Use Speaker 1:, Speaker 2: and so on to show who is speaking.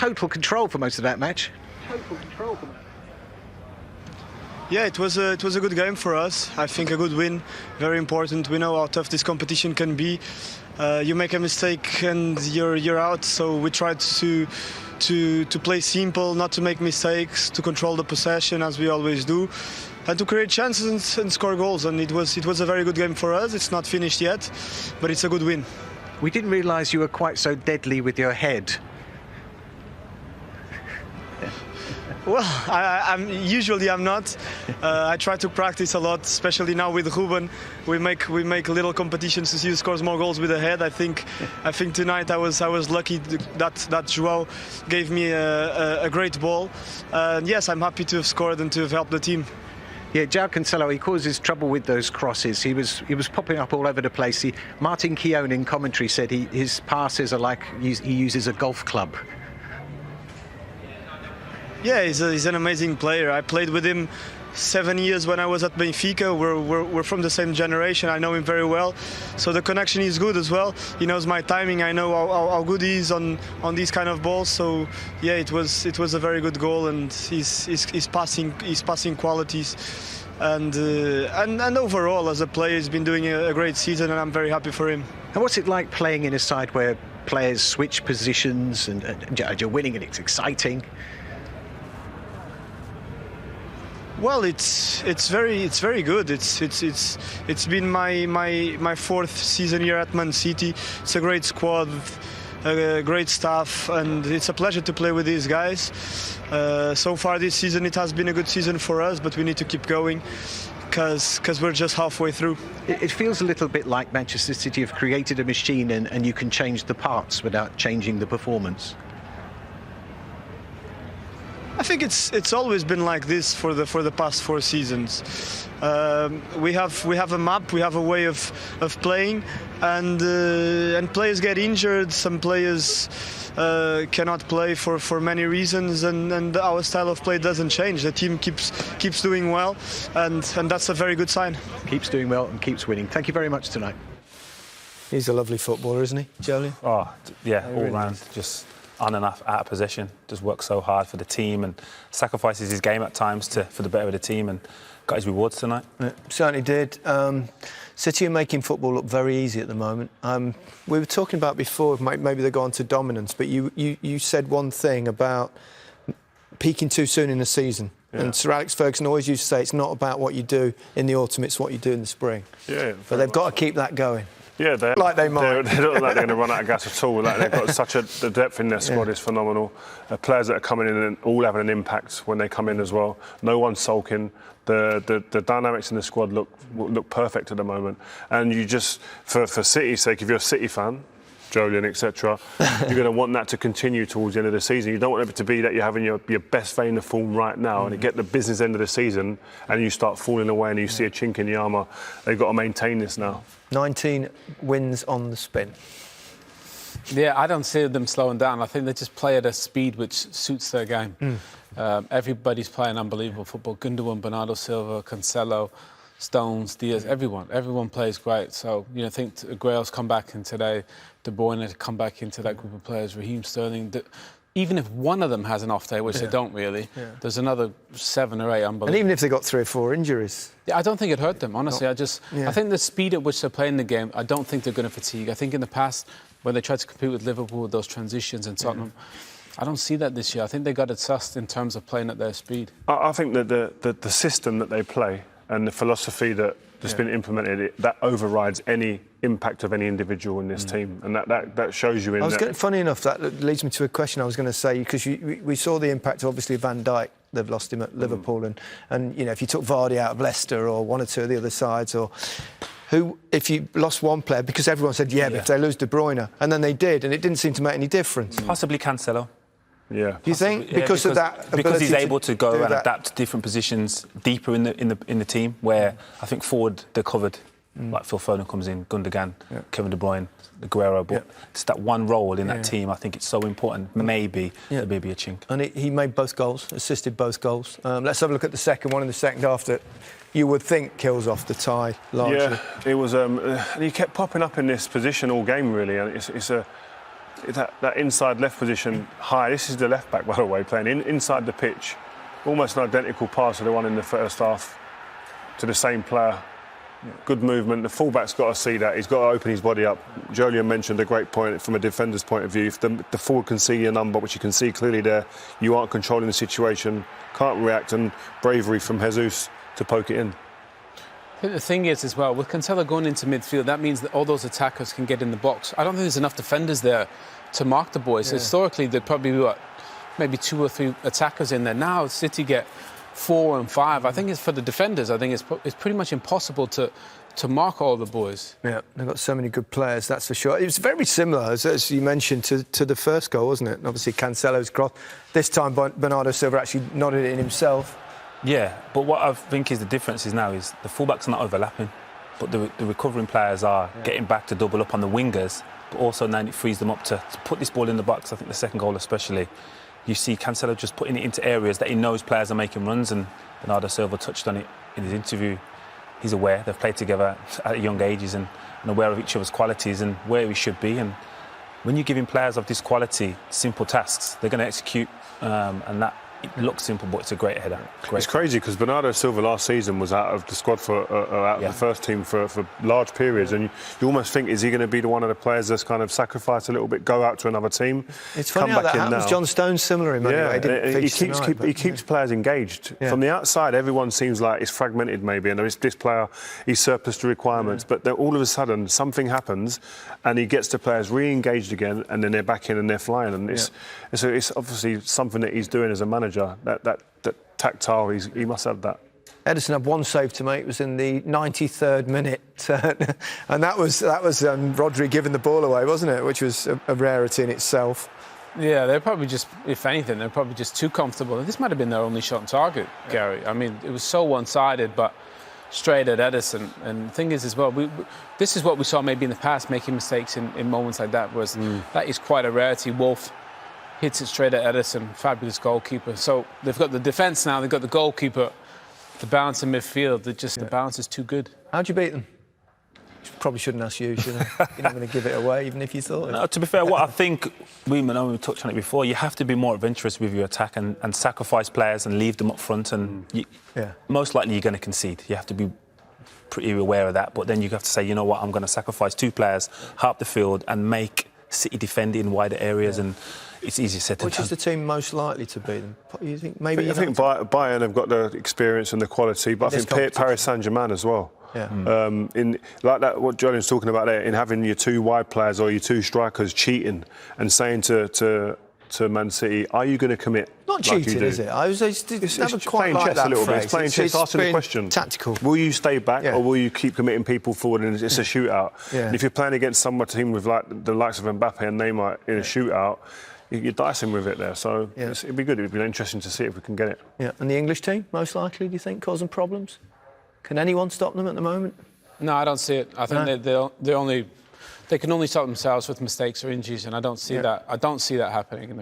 Speaker 1: total control for most of that match.
Speaker 2: Yeah, it was a good game for us. I think a good win, very important. We know how tough this competition can be. You make a mistake and you're out. So we tried to play simple, not to make mistakes, to control the possession as we always do, and to create chances and score goals. And it was a very good game for us. It's not finished yet, but it's a good win.
Speaker 1: We didn't realise you were quite so deadly with your head.
Speaker 2: Well, I'm not. I try to practice a lot, especially now with Ruben. We make little competitions to see who scores more goals with the head. I think tonight I was lucky that João gave me a great ball. Yes, I'm happy to have scored and to have helped the team.
Speaker 1: Yeah, João Cancelo, he causes trouble with those crosses. He was popping up all over the place. Martin Keown in commentary said his passes are like he uses a golf club.
Speaker 2: Yeah, he's an amazing player. I played with him 7 years when I was at Benfica. We're from the same generation. I know him very well, so the connection is good as well. He knows my timing. I know how good he is on these kind of balls. So yeah, it was a very good goal, and his passing qualities, and overall as a player, he's been doing a great season, and I'm very happy for him.
Speaker 1: And what's it like playing in a side where players switch positions and you're winning and it's exciting?
Speaker 2: Well, it's very good. It's been my fourth season here at Man City. It's a great squad, a great staff, and it's a pleasure to play with these guys. So far this season it has been a good season for us, but we need to keep going because we're just halfway through.
Speaker 1: It feels a little bit like Manchester City have created a machine and you can change the parts without changing the performance.
Speaker 2: I think it's always been like this for the past 4 seasons. We have a map, we have a way of playing, and players get injured. Some players cannot play for many reasons, and our style of play doesn't change. The team keeps doing well, and that's a very good sign.
Speaker 1: Keeps doing well and keeps winning. Thank you very much tonight.
Speaker 3: He's a lovely footballer, isn't he, Jolien?
Speaker 4: Oh yeah, all
Speaker 3: really
Speaker 4: round just on and out of possession, just works so hard for the team and sacrifices his game at times for the better of the team, and got his rewards tonight.
Speaker 3: Yeah, certainly did. City are making football look very easy at the moment. We were talking about before, maybe they go on to dominance, but you said one thing about peaking too soon in the season. Yeah. And Sir Alex Ferguson always used to say it's not about what you do in the autumn, it's what you do in the spring.
Speaker 5: Yeah,
Speaker 3: but they've got to keep that going.
Speaker 5: Yeah,
Speaker 3: they might.
Speaker 5: They don't look like they're going to run out of gas at all. Like, they've got the depth in their squad is phenomenal. Players that are coming in and all having an impact when they come in as well. No one's sulking. The dynamics in the squad look perfect at the moment. And you just, for City's sake, if you're a City fan, Jolien, etc., you're going to want that to continue towards the end of the season. You don't want it to be that you're having your best vein of form right now and you get the business end of the season and you start falling away and you see a chink in the armour. They've got to maintain this now. 19 wins on the spin.
Speaker 6: Yeah, I don't see them slowing down. I think they just play at a speed which suits their game. Everybody's playing unbelievable football. Gundogan, Bernardo Silva, Cancelo, Stones, Diaz, everyone plays great. So, I think Aguero's come back in today, De Bruyne to come back into that group of players, Raheem Sterling. Even if one of them has an off day, which they don't really, there's another 7 or 8 unbelievable.
Speaker 3: And even if they got 3 or 4 injuries.
Speaker 6: Yeah, I don't think it hurt them, honestly. I think the speed at which they're playing the game, I don't think they're going to fatigue. I think in the past, when they tried to compete with Liverpool with those transitions and Tottenham, I don't see that this year. I think they got it sussed in terms of playing at their speed.
Speaker 5: I think that the system that they play and the philosophy that's been implemented, that overrides any impact of any individual in this team, and that shows you in.
Speaker 3: Funny enough, that leads me to a question I was going to say, because we saw the impact, obviously, of Van Dijk. They've lost him at Liverpool, and if you took Vardy out of Leicester or 1 or 2 of the other sides, or if you lost one player, because everyone said but if they lose De Bruyne, and then they did, and it didn't seem to make any difference.
Speaker 4: Possibly Cancelo.
Speaker 5: Yeah.
Speaker 3: Do you think because of that?
Speaker 4: Because he's able to go and adapt to different positions deeper in the team, where I think forward they're covered. Like Phil Foden comes in, Gundogan, Kevin De Bruyne, Aguero, but it's that one role in that team. I think it's so important. Maybe there may be a chink.
Speaker 3: And he made both goals, assisted both goals. Let's have a look at the second one in the second half that you would think kills off the tie largely.
Speaker 5: Yeah, it was. He kept popping up in this position all game, really, and that inside left position high. This is the left back, by the way, playing inside the pitch. Almost an identical pass to the one in the first half to the same player. Good movement. The fullback's got to see that. He's got to open his body up. Jolyon mentioned a great point from a defender's point of view. If the forward can see your number, which you can see clearly there, you aren't controlling the situation, can't react, and bravery from Jesus to poke it in.
Speaker 6: I think the thing is as well, with Cancelo going into midfield, that means that all those attackers can get in the box. I don't think there's enough defenders there to mark the boys. Yeah. Historically, there'd probably be, maybe 2 or 3 attackers in there. Now City get 4 and 5. I think it's for the defenders. I think it's pretty much impossible to mark all the boys.
Speaker 3: Yeah, they've got so many good players, that's for sure. It was very similar, as you mentioned, to the first goal, wasn't it? And obviously, Cancelo's cross. This time, Bernardo Silva actually nodded it in himself. Yeah,
Speaker 4: but what I think is the difference is now is the fullbacks are not overlapping, but the recovering players are getting back to double up on the wingers, but also now it frees them up to put this ball in the box. I think the second goal especially, you see Cancelo just putting it into areas that he knows players are making runs, and Bernardo Silva touched on it in his interview. He's aware they've played together at young ages and aware of each other's qualities and where he should be. And when you're giving players of this quality simple tasks, they're going to execute, and that it looks simple, but it's a great header.
Speaker 5: It's crazy because Bernardo Silva last season was out of the squad for out of the first team for large periods, and you almost think, is he going to be one of the players that's kind of sacrificed a little bit, go out to another team?
Speaker 3: It's funny how that happens. John Stone's similar in many ways.
Speaker 5: He keeps players engaged. From the outside, everyone seems like it's fragmented maybe, and this player, he's surplus to requirements, but then all of a sudden something happens, and he gets the players re-engaged again, and then they're back in and they're flying, and it's obviously something that he's doing as a manager. That tactile, he must have that.
Speaker 3: Ederson had one save to make. It was in the 93rd minute, and that was Rodri giving the ball away, wasn't it? Which was a rarity in itself.
Speaker 6: Yeah, they're probably just, if anything, they're probably just too comfortable. This might have been their only shot on target, Gary. I mean, it was so one-sided, but straight at Ederson. And the thing is, as well, this is what we saw maybe in the past, making mistakes in moments like that. Whereas that is quite a rarity. Wolf hits it straight at Ederson, fabulous goalkeeper. So they've got the defence now, they've got the goalkeeper, the balance in midfield. The balance is too good.
Speaker 3: How'd you beat them? Probably shouldn't ask you, should I? You're not going to give it away, even if you thought it.
Speaker 4: No, to be fair, what I think, we touched on it before, you have to be more adventurous with your attack and sacrifice players and leave them up front, and most likely you're going to concede. You have to be pretty aware of that, but then you have to say, you know what, I'm going to sacrifice 2 players, half the field, and make City defend in wider areas, and it's easier said than done.
Speaker 3: Which is the team most likely to beat them? You think maybe?
Speaker 5: I think Bayern have got the experience and the quality, but I think Paris Saint-Germain as well.
Speaker 3: Yeah.
Speaker 5: In like that, what Johnny's talking about there, in having your 2 wide players or your 2 strikers cheating and saying to Man City, are you going to commit?
Speaker 3: Not cheating, is it?
Speaker 5: It's playing chess a little bit. It's playing chess. Asking the question.
Speaker 3: Tactical.
Speaker 5: Will you stay back or will you keep committing people forward and it's a shootout?
Speaker 3: Yeah.
Speaker 5: And if you're playing against some team with like the likes of Mbappe and Neymar in a shootout, you're dicing with it there. So it'd be good. It'd be interesting to see if we can get it.
Speaker 3: Yeah. And the English team, most likely, do you think, causing problems? Can anyone stop them at the moment?
Speaker 6: No, I don't see it. I think they can only stop themselves with mistakes or injuries, and I don't see that. I don't see that happening.